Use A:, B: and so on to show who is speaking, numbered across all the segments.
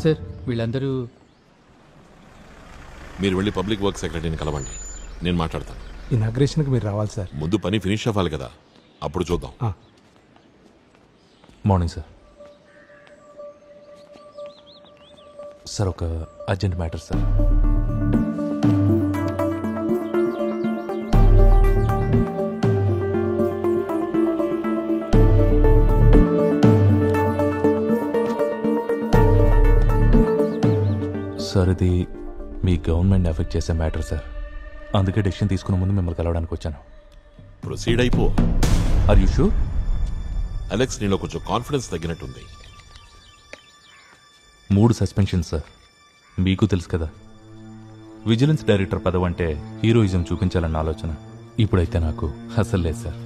A: Sir వీళ్ళందరూ
B: మీరు వెళ్ళి పబ్లిక్ వర్క్ సెక్రటరీని కలవండి, నేను మాట్లాడతాను.
C: ఇనాగ్రేషన్కి మీరు రావాలి సార్.
B: ముందు పని ఫినిష్ అవ్వాలి కదా, అప్పుడు చూద్దాం.
D: Morning sir. సార్ ఒక అర్జెంట్ మ్యాటర్ సార్. సార్ ఇది మీ గవర్నమెంట్ ఎఫెక్ట్ చేసే మ్యాటర్ సార్. అందుకే డెసిషన్ తీసుకునే ముందు మిమ్మల్ని కలవడానికి వచ్చాను.
B: ప్రొసీడ్ అయిపో.
D: Are you sure?
B: అలెక్స్ నీలో కొంచెం కాన్ఫిడెన్స్ తగ్గినట్టుంది.
D: 3 suspension sir. మీకు తెలుసు కదా, విజిలెన్స్ డైరెక్టర్ పదవి అంటే హీరోయిజం చూపించాలన్న ఆలోచన. ఇప్పుడైతే నాకు అసలు లేదు సార్.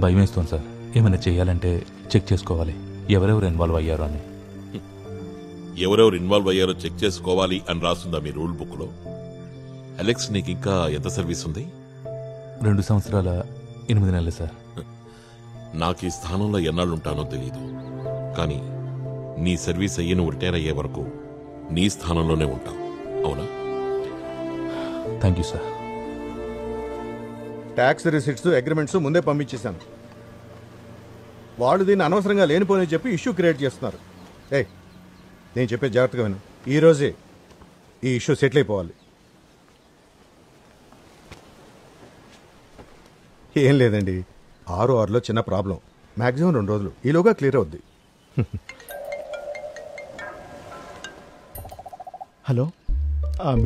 D: భయం వేస్తుంది సార్. ఏమైనా చేయాలంటే చెక్ చేసుకోవాలి ఎవరెవరు ఇన్వాల్వ్ అయ్యారో అని.
B: ఎవరెవరు ఇన్వాల్వ్ అయ్యారో చెక్ చేసుకోవాలి అని రాస్తుందా మీ రూల్ బుక్ లో? అలెక్స్ నీకు ఇంకా ఎంత సర్వీస్ ఉంది?
D: 2 సంవత్సరాల 8 నెలలు సార్.
B: నాకు ఈ స్థానంలో ఎన్నాళ్ళుంటానో తెలియదు, కానీ నీ సర్వీస్ అయ్యి నువ్వు రిటైర్ అయ్యే వరకు నీ స్థానంలోనే ఉంటావు. అవునా?
D: Thank you sir.
E: Tax receipts agreements ముందే పంపించేశాను. వాళ్ళు దీన్ని అనవసరంగా లేనిపోని చెప్పి ఇష్యూ క్రియేట్ చేస్తున్నారు. నేను చెప్పే జాగ్రత్తగా విను. ఈరోజే ఈ ఇష్యూ సెటిల్ అయిపోవాలి. ఏం లేదండి, 6 చిన్న ప్రాబ్లం, మ్యాక్సిమం 2 రోజులు, ఈలోగా క్లియర్ అవుద్ది.
F: హలో,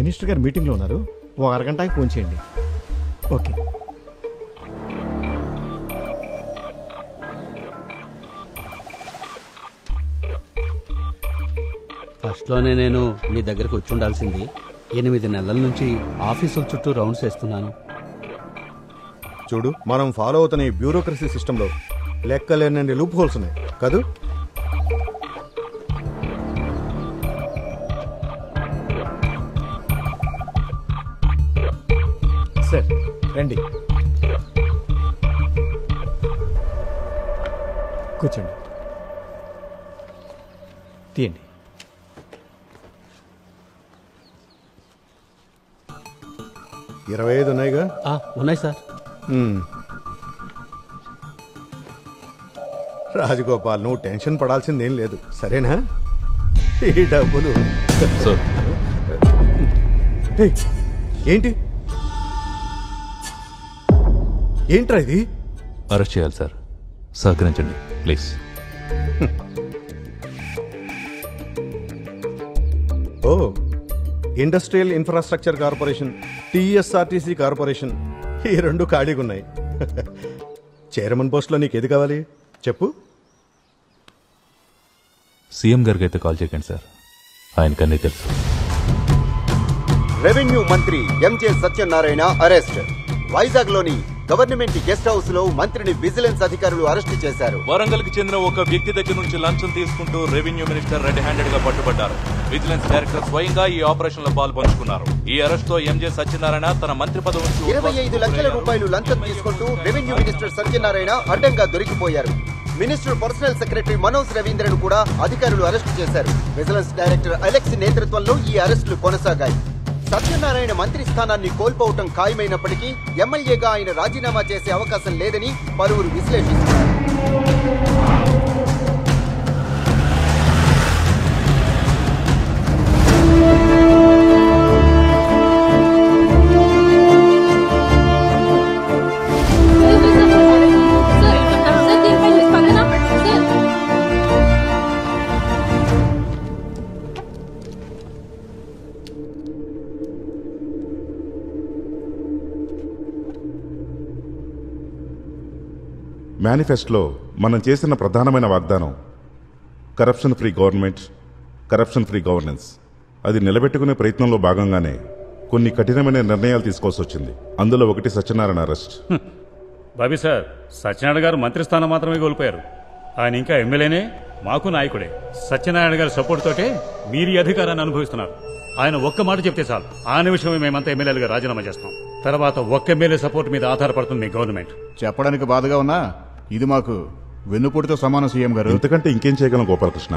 F: మినిస్టర్ గారు మీటింగ్లో ఉన్నారు, ఓ అరగంటకి ఫోన్ చేయండి. ఓకే.
G: ఫస్ట్లోనే నేను మీ దగ్గరకు వచ్చి ఉండాల్సింది. 8 నెలల నుంచి ఆఫీసుల చుట్టూ రౌండ్స్ వేస్తున్నాను.
E: చూడు, మనం ఫాలో అవుతున్న ఈ బ్యూరోక్రసీ సిస్టంలో లెక్కలేనండి లూప్ హోల్స్ ఉన్నాయి కదూ.
F: సార్ రండి, కూర్చోండి, తీయండి.
E: $25 ఉన్నాయిగా?
G: ఉన్నాయి సార్.
E: రాజగోపాల్, నువ్వు టెన్షన్ పడాల్సిందేం లేదు, సరేనా? ఈ డబ్బులు ఏంటి ఏంట్రా ఇది?
D: అరెస్ట్ చేయాలి సార్, సహకరించండి please.
E: Oh, industrial infrastructure corporation, TSRTC corporation, ఈ 2 ఖాళీగా ఉన్నాయి. చైర్మన్ పోస్ట్లో నీకు ఏది కావాలి చెప్పు.
D: సీఎం గారికి అయితే కాల్ చేయకండి సార్, ఆయనకన్నీ తెలుసు.
H: రెవెన్యూ మంత్రి ఎంజే సత్యనారాయణ అరెస్ట్. వైజాగ్ లోని గవర్నమెంట్ గెస్ట్ హౌస్ లో మంత్రిని విజిలెన్స్ అధికారులు అరెస్టు చేశారు.
I: వరంగల్ కి చెందిన ఒక వ్యక్తి దగ్గర నుంచి లంచం తీసుకుంటూ రెవెన్యూ మినిస్టర్ రెడ్ హ్యాండెడ్ గా పట్టుబడ్డారు. విజిలెన్స్ డైరెక్టర్ స్వయంగా ఈ ఆపరేషన్ లో పాల్పంచుకున్నారు. ఈ అరెస్ట్ తో ఎంజే సత్యనారాయణ తన మంత్రి పదవి నుంచి
H: 25 లక్షల రూపాయలు లంచం తీసుకుంటూ రెవెన్యూ మినిస్టర్ సత్యనారాయణ అడ్డంగా దొరికిపోయారు. మినిస్టర్ పర్సనల్ సెక్రటరీ మనోజ్ రవీంద్రను కూడా అధికారులు అరెస్టు చేశారు. విజిలెన్స్ డైరెక్టర్ అలెక్స్ నేతృత్వంలో ఈ అరెస్టులు కొనసాగాయి. సత్యనారాయణ మంత్రి స్థానాన్ని కోల్పోవటం ఖాయమైనప్పటికీ ఎమ్మెల్యేగా ఆయన రాజీనామా చేసే అవకాశం లేదని పలువురు విశ్లేషిస్తున్నారు.
J: మేనిఫెస్టోలో మనం చేసిన ప్రధానమైన వాగ్దానం corruption free government, corruption free governance. అది నిలబెట్టుకునే ప్రయత్నంలో భాగంగానే కొన్ని కఠినమైన నిర్ణయాలు తీసుకోవాల్సి వచ్చింది. అందులో ఒకటి సత్యనారాయణ అరెస్ట్.
K: బాబీ సార్, సత్యనారాయణ గారు మంత్రి స్థానం మాత్రమే కోల్పోయారు. ఆయన ఇంకా ఎమ్మెల్యేనే, మాకు నాయకుడే. సత్యనారాయణ గారి సపోర్ట్ తోటే మీరు ఈ అధికారాన్ని అనుభవిస్తున్నారు. ఆయన ఒక్క మాట చెప్తే చాలు, ఆ నిమిషమే మేమంతా ఎమ్మెల్యేలుగా రాజీనామా చేస్తాం. తర్వాత ఒక్క ఎమ్మెల్యే సపోర్ట్ మీద ఆధారపడుతుంది మీ గవర్నమెంట్.
L: చెప్పడానికి బాధగా ఉన్నా ఇది మాకు వెన్నుపోటుతో సమానం. సీఎం గారు,
J: ఇంతకంటే ఇంకేం చేయగలం గోపాలకృష్ణ?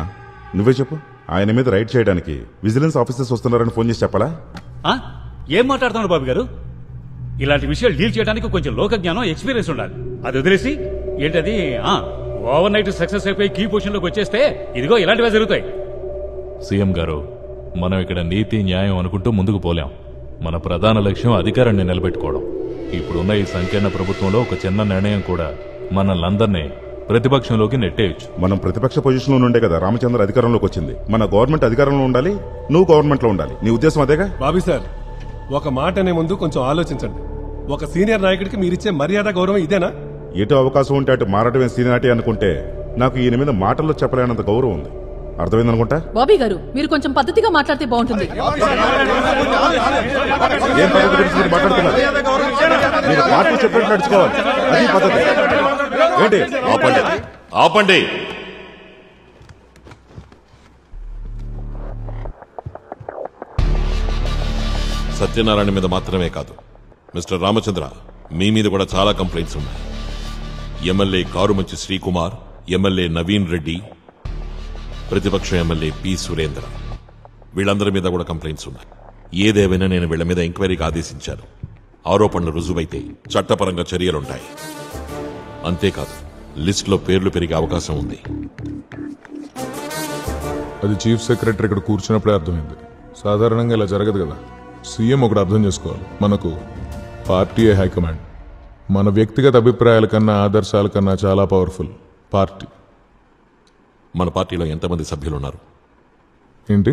J: నువ్వే చెప్పు. ఆయన మీద రైడ్ చేయడానికి విజిలెన్స్ ఆఫీసర్స్ వస్తున్నారని ఫోన్ చేసి చెప్పాలా?
K: ఏం మాట్లాడుతున్నాడు బాబు గారు? ఇలాంటి విషయాలు డీల్ చేయడానికి కొంచెం లోక జ్ఞానం, ఎక్స్పీరియన్స్ ఉండాలి. అది వదిలేసి ఏంటది ఓవర్ నైట్ సక్సెస్ అయిపోయి కీ పొజిషన్లోకి వచ్చేస్తే ఇదిగో ఇలాంటివే జరుగుతాయి.
D: సీఎం గారు, మనం ఇక్కడ నీతి న్యాయం అనుకుంటూ ముందుకు పోలేం. మన ప్రధాన లక్ష్యం అధికారాన్ని నిలబెట్టుకోవడం. ఇప్పుడున్న ఈ సంకీర్ణ ప్రభుత్వంలో ఒక చిన్న నిర్ణయం కూడా మనల్ని ప్రతిపక్షంలోకి నెట్టేయచ్చు.
J: మనం ప్రతిపక్ష పొజిషన్లో నుండే కదా రామచంద్ర అధికారంలోకి వచ్చింది. మన గవర్నమెంట్ అధికారంలో ఉండాలి, నువ్వు గవర్నమెంట్లో ఉండాలి. నీ ఉద్దేశం అదేగా?
A: బాబీ సార్, ఒక మాట అనే ముందు కొంచెం ఆలోచించండి. ఒక సీనియర్ నాయకుడికి మీరిచ్చే మర్యాద గౌరవం ఇదేనా?
J: ఎటు అవకాశం ఉంటే అటు మారటమే సీనియారిటీ అనుకుంటే నాకు ఈయన మీద మాటల్లో చెప్పలేనంత గౌరవం ఉంది. అర్థమైందనుకుంటా?
L: బాబీ గారు, మీరు కొంచెం పద్ధతిగా మాట్లాడితే బాగుంటుంది.
J: ఏం పద్ధతి గురించి మీరు మాట్లాడుతున్నారు? మీరు పాటలు చెప్పినట్టు నడుచుకోవాలి, అది పద్ధతి. ఏంటి?
B: ఆపండి, ఆపండి. సత్యనారాయణ మీద మాత్రమే కాదు, మిస్టర్ రామచంద్ర, మీ మీద కూడా చాలా కంప్లైంట్స్ ఉన్నాయి. ఎమ్మెల్యే కారుమంచి శ్రీకుమార్, ఎమ్మెల్యే నవీన్ రెడ్డి, ప్రతిపక్ష ఎమ్మెల్యే పి సురేంద్ర, వీళ్ళందరి మీద కూడా కంప్లైంట్స్ ఉన్నాయి. ఏదేమైనా నేను వీళ్ల మీద ఎంక్వైరీకి ఆదేశించాను. ఆరోపణలు రుజువైతే చట్టపరంగా చర్యలుంటాయి. అంతేకాదు, లిస్టులో పేర్లు పెరిగే అవకాశం ఉంది.
M: అది చీఫ్ సెక్రటరీ ఇక్కడ కూర్చున్నప్పుడే అర్థమైంది. సాధారణంగా ఇలా జరగదు కదా. సీఎం ఒకటి అర్థం చేసుకోవాలి, మనకు పార్టీయే హైకమాండ్. మన వ్యక్తిగత అభిప్రాయాల కన్నా ఆదర్శాల కన్నా చాలా పవర్ఫుల్ పార్టీ.
B: మన పార్టీలో ఎంతమంది సభ్యులున్నారు?
M: ఏంటి?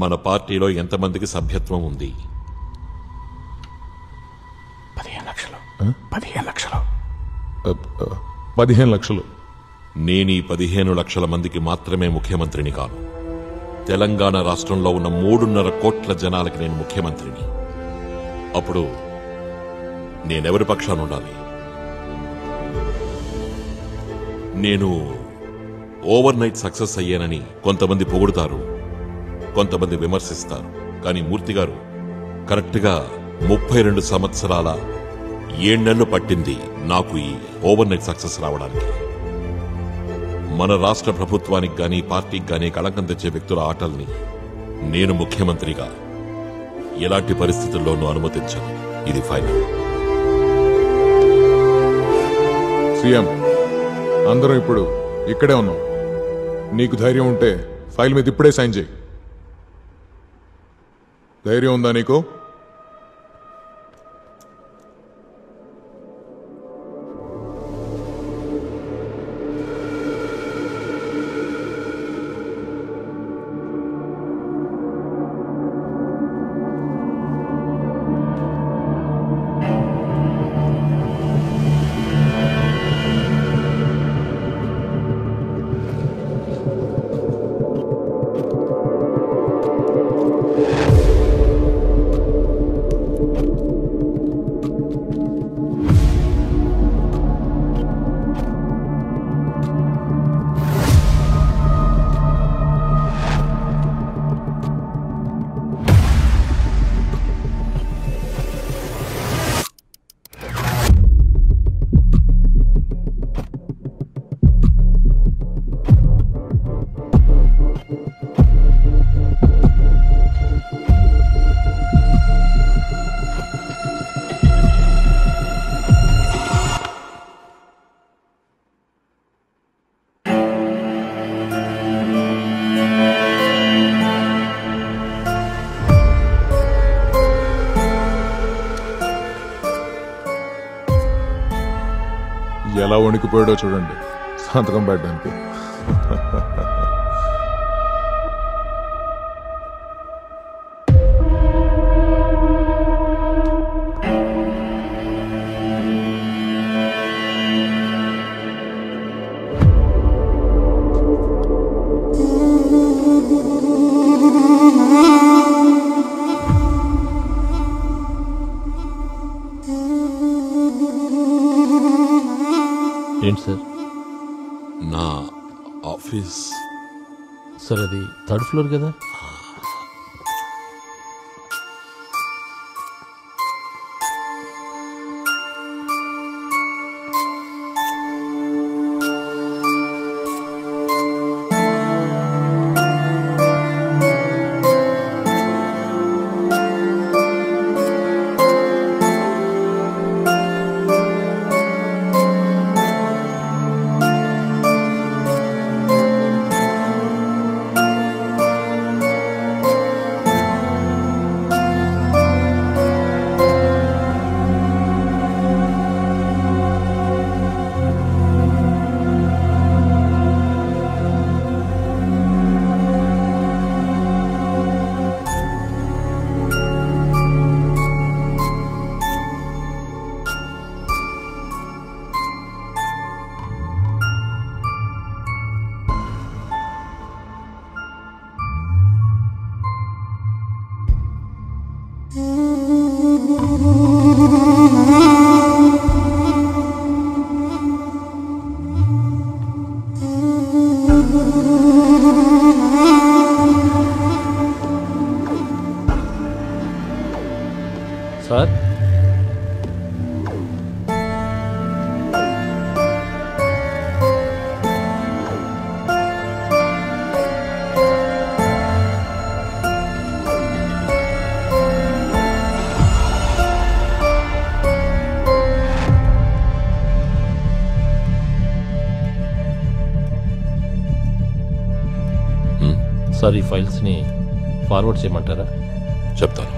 B: మన పార్టీలో ఎంతమందికి సభ్యత్వం ఉంది?
M: 15 లక్షలు. 15 లక్షలు. 15 లక్షలు.
B: నేను ఈ 15 లక్షల మందికి మాత్రమే ముఖ్యమంత్రిని కాను. తెలంగాణ రాష్ట్రంలో ఉన్న 3.5 కోట్ల జనాలకి నేను ముఖ్యమంత్రిని. అప్పుడు నేనెవరి పక్షాన ఉండాలి? నేను ఓవర్ నైట్ సక్సెస్ అయ్యానని కొంతమంది పొగుడుతారు, కొంతమంది విమర్శిస్తారు. కానీ మూర్తి గారు, కరెక్ట్గా 32 సంవత్సరాల 7 నెలలు పట్టింది నాకు ఈ ఓవర్ నైట్ సక్సెస్ రావడానికి. మన రాష్ట్ర ప్రభుత్వానికి గానీ పార్టీకి గానీ కళంకం తెచ్చే వ్యక్తుల ఆటల్ని నేను ముఖ్యమంత్రిగా ఎలాంటి పరిస్థితుల్లోనూ అనుమతించను. ఇది ఫైనల్.
M: సీఎం, అందరం ఇప్పుడు ఇక్కడే ఉన్నాం. నీకు ధైర్యం ఉంటే ఫైల్ మీద ఇప్పుడే సైన్ చేయి. ధైర్యం ఉందా నీకు? ఎలా వణికిపోయాడో చూడండి సంతకం పెట్టడానికి.
G: ఏంటి సార్?
B: నా ఆఫీస్
G: సార్, అది 3rd ఫ్లోర్ కదా? సార్
N: సార్ ఈ ఫైల్స్ని ఫార్వర్డ్ చేయమంటారా?
B: చెప్తాను.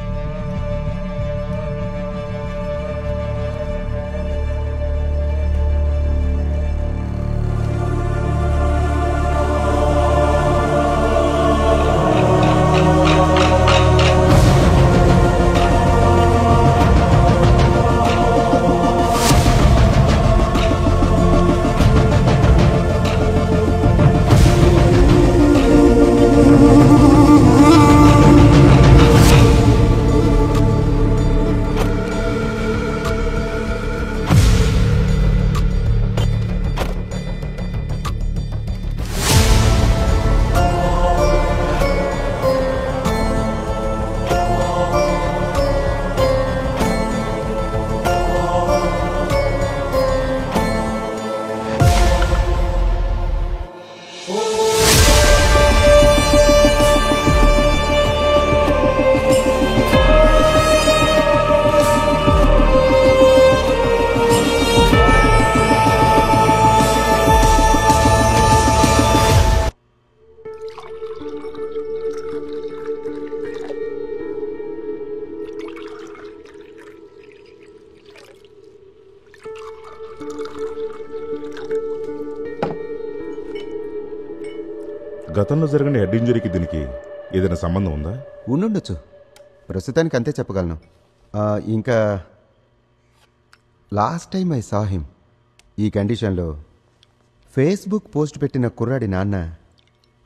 J: గతంలో జరిగిన హెడ్ ఇంజరీకి దీనికి ఏదైనా సంబంధం ఉందా?
H: ఉండుండొచ్చు. ప్రస్తుతానికి అంతే చెప్పగలను. ఇంకా last time I saw him ఈ కండిషన్లో ఫేస్బుక్ పోస్ట్ పెట్టిన కుర్రాడి నాన్న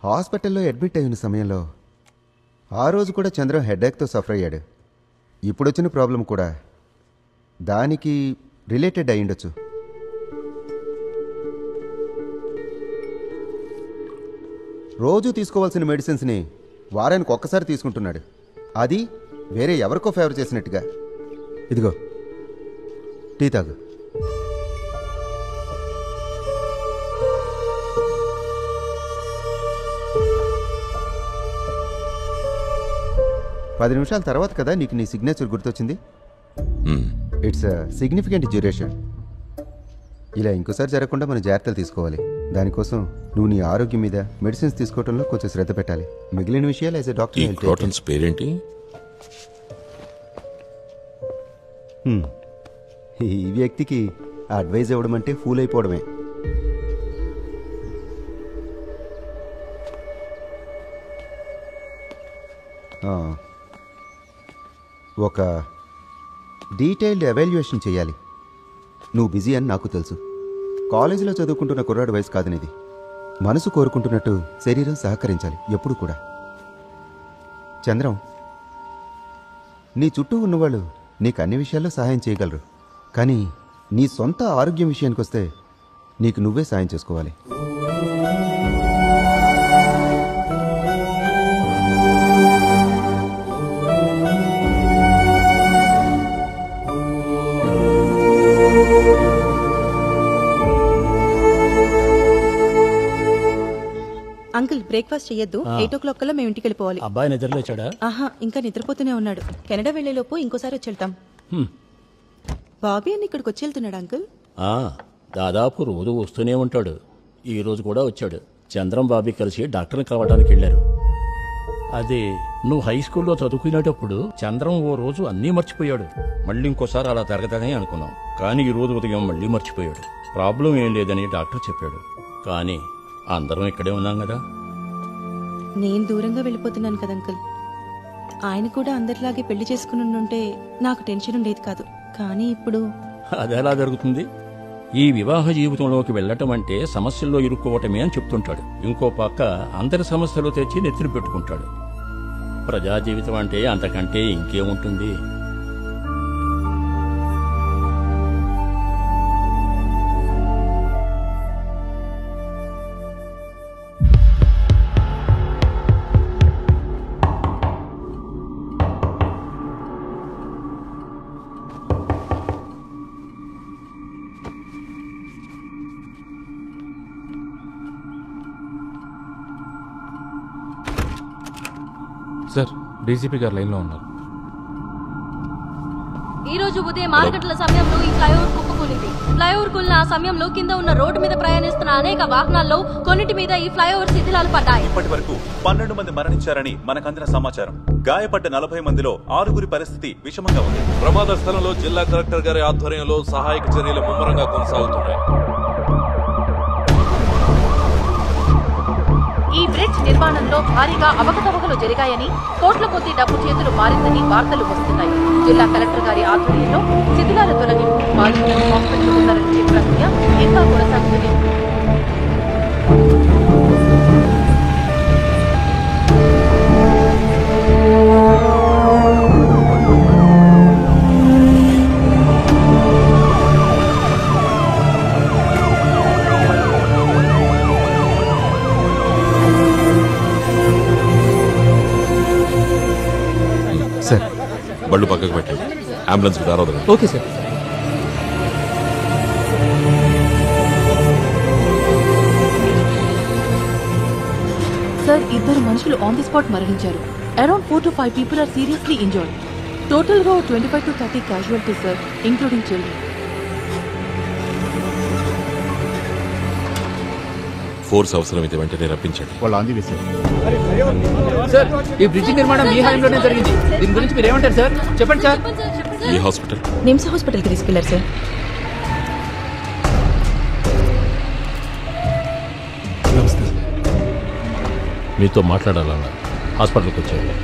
H: హాస్పిటల్లో అడ్మిట్ అయిన సమయంలో ఆ రోజు కూడా చంద్రం హెడేక్తో సఫర్ అయ్యాడు. ఇప్పుడు వచ్చిన ప్రాబ్లం కూడా దానికి రిలేటెడ్ అయి ఉండొచ్చు. రోజు తీసుకోవాల్సిన మెడిసిన్స్ని వారానికి ఒక్కసారి తీసుకుంటున్నాడు. అది వేరే ఎవరికో ఫేవర్ చేసినట్టుగా. ఇదిగో టీ తాగు. పది నిమిషాల తర్వాత కదా నీకు నీ సిగ్నేచర్ గుర్తొచ్చింది. It's significant duration. ఇలా ఇంకోసారి జరగకుండా మనం జాగ్రత్తలు తీసుకోవాలి. దానికోసం నువ్వు నీ ఆరోగ్యం మీద మెడిసిన్స్ తీసుకోవడంలో కొంచెం శ్రద్ధ పెట్టాలి. మిగిలిన విషయాలు యాజ్ ఎ డాక్టర్
B: పేరేంటి?
H: ఈ వ్యక్తికి అడ్వైజ్ ఇవ్వడం అంటే ఫూల్ అయిపోవడమే. ఒక డీటెయిల్డ్ ఎవాల్యుయేషన్ చేయాలి. నువ్వు బిజీ అని నాకు తెలుసు. కాలేజీలో చదువుకుంటున్న కుర్రాడు వయసు కాదనేది. మనసు కోరుకుంటున్నట్టు శరీరం సహకరించాలి ఎప్పుడు కూడా. చంద్రం, నీ చుట్టూ ఉన్నవాళ్ళు నీకు అన్ని విషయాల్లో సహాయం చేయగలరు. కానీ నీ సొంత ఆరోగ్యం విషయానికి వస్తే నీకు నువ్వే సాయం చేసుకోవాలి.
O: అంకుల్ బ్రేక్ఫాస్ట్ చెయ్యొద్దు. 8 o'clock కల్లా మేము ఇంటికి వెళ్ళిపోవాలి.
G: అబ్బాయి నిద్రలేచాడా?
O: ఆహా, ఇంకా నిద్రపోతూనే ఉన్నాడు. కెనడా వెళ్లేలోపు ఇంకోసారి వచ్చి వెళ్తాం. బాబీ అని ఇక్కడికి వచ్చి వెళ్తున్నాడు అంకుల్.
G: దాదాపు రోజు వస్తూనే ఉంటాడు. ఈ రోజు కూడా వచ్చాడు. చంద్రం బాబీ కలిసి డాక్టర్ని కలవడానికి వెళ్ళారు. అది నువ్వు హై స్కూల్లో చదువుకునేటప్పుడు చంద్రం ఓ రోజు అన్నీ మర్చిపోయాడు. మళ్ళీ ఇంకోసారి అలా జరగదని అనుకున్నాం. కానీ ఈ రోజు ఉదయం మళ్ళీ మర్చిపోయాడు. ప్రాబ్లం ఏం లేదని డాక్టర్ చెప్పాడు. కానీ అందరం ఇక్కడే ఉన్నాం కదా.
O: నేను దూరంగా వెళ్ళిపోతున్నాను కదా అంకుల్. ఆయన కూడా అందరిలాగే పెళ్లి చేసుకుని ఉంటే నాకు టెన్షన్ ఉండేది కాదు. కానీ ఇప్పుడు
G: అదెలా జరుగుతుంది? ఈ వివాహ జీవితంలోకి వెళ్ళటం అంటే సమస్యల్లో ఇరుక్కోవటమే అని చెప్తుంటాడు. ఇంకో పక్క అందరి సమస్యలు తెచ్చి నెత్తిన పెట్టుకుంటాడు. ప్రజా జీవితం అంటే అంతకంటే ఇంకేముంటుంది?
D: సార్ డీజీపీ గారు లైన్లో ఉన్నారు.
P: ఈ రోజు ఉదయం 6 గంటల సమయంలో ఈ ఫ్లైఓవర్ కుప్పకూలింది. ఫ్లైఓవర్ కూలిన ఆ సమయంలో కింద ఉన్న రోడ్డు మీద ప్రయాణిస్తున్న అనేక వాహనాల్లో కొన్నిటి మీద ఈ ఫ్లైఓవర్ శిథిలాలు పడ్డాయి.
Q: ఇప్పటి వరకు 12 మంది మరణించారని మనకందిన సమాచారం. గాయపడ్డ 40 మందిలో 6 పరిస్థితి విషమంగా ఉంది.
I: ప్రమాద స్థలంలో జిల్లా కలెక్టర్ గారి ఆధ్వర్యంలో సహాయక చర్యలు ముమ్మరంగా కొనసాగుతున్నాయి.
L: ఈ బ్రిడ్జ్ నిర్మాణంలో భారీగా అవకతవకలు జరిగాయని, కోట్ల కొద్ది డబ్బు చేతులు మారిందని వార్తలు వస్తున్నాయి. జిల్లా కలెక్టర్ గారి ఆధ్వర్యంలో శిథిలాల తొలగింపు, బాధితులను హాస్పిటల్ తరలించే ప్రక్రియ ఇంకా కొనసాగుతుంది.
B: సార్ బళ్ళు పక్కకు పెట్టండి. అంబులెన్స్కి దారవదు.
R: Okay sir.
L: సార్, 2 మనుషులు ఆన్ ది స్పాట్ మరణించారు. Around 4 to 5 people are seriously injured. Total గా 25 to 30 casualties, sir, including children.
B: Force అవసరమైతే వెంటనే రప్పించండి.
F: వాళ్ళు ఆంది వేశారు.
R: సార్, ఈ బ్రిడ్జి నిర్మాణం మీ హయాంలోనే జరిగింది. దీని గురించి మీరు ఏమంటారు సార్? చెప్పండి సార్.
B: ఈ హాస్పిటల్
O: నిమ్స్ హాస్పిటల్కి తీసుకెళ్లారు సార్.
N: మీతో మాట్లాడాలన్నా హాస్పిటల్కి వచ్చాను.